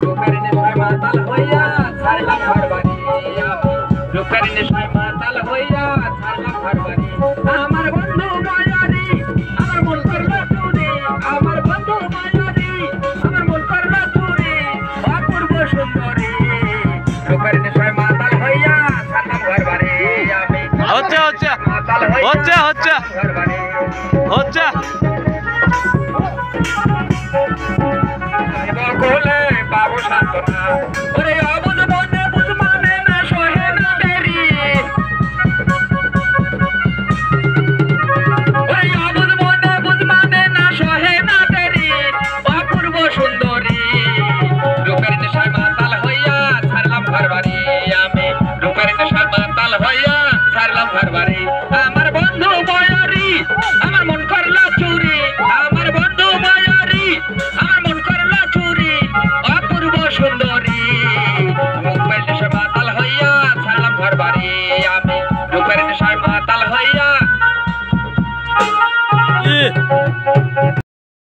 রূপের নেশায় মাতাল হইয়া ছাড়লাম ঘরবাড়ি আমি। রূপের নেশায় মাতাল হইয়া ছাড়লাম ঘরবাড়ি। আমার বন্ধু মায়ারি আমার মন করলো চুরি। আমার বন্ধু মায়ারি আমার মন করলো চুরি। অপূর্ব সুন্দরী রূপের নেশায় মাতাল হইয়া ছাড়লাম ঘরবাড়ি আমি। মাতাল হইয়া ঘরবাড়ি বলে বাবু সান্ত্বনা ওরে অবুঝ মনে বুঝ মানে না সহে না দেরি। ওরে অবুঝ মনে বুঝ মানে না সহে না দেরি। অপূর্ব সুন্দরী রূপের নেশায় মাতাল হইয়া ছাড়লাম ঘরবাড়ি আমি। রূপের নেশায় মাতাল হইয়া ছাড়লাম ঘরবাড়ি। আমার বন্ধু বয়ারি আমার মন করলো চুরি। আমার বন্ধু বয়ারি আমার মন করলো চুরি। অপূর্ব সুন্দরী রূপের নেশায় মাতাল হইয়া ছাড়লাম ঘরবাড়ি আমি। রূপের নেশায় মাতাল হইয়া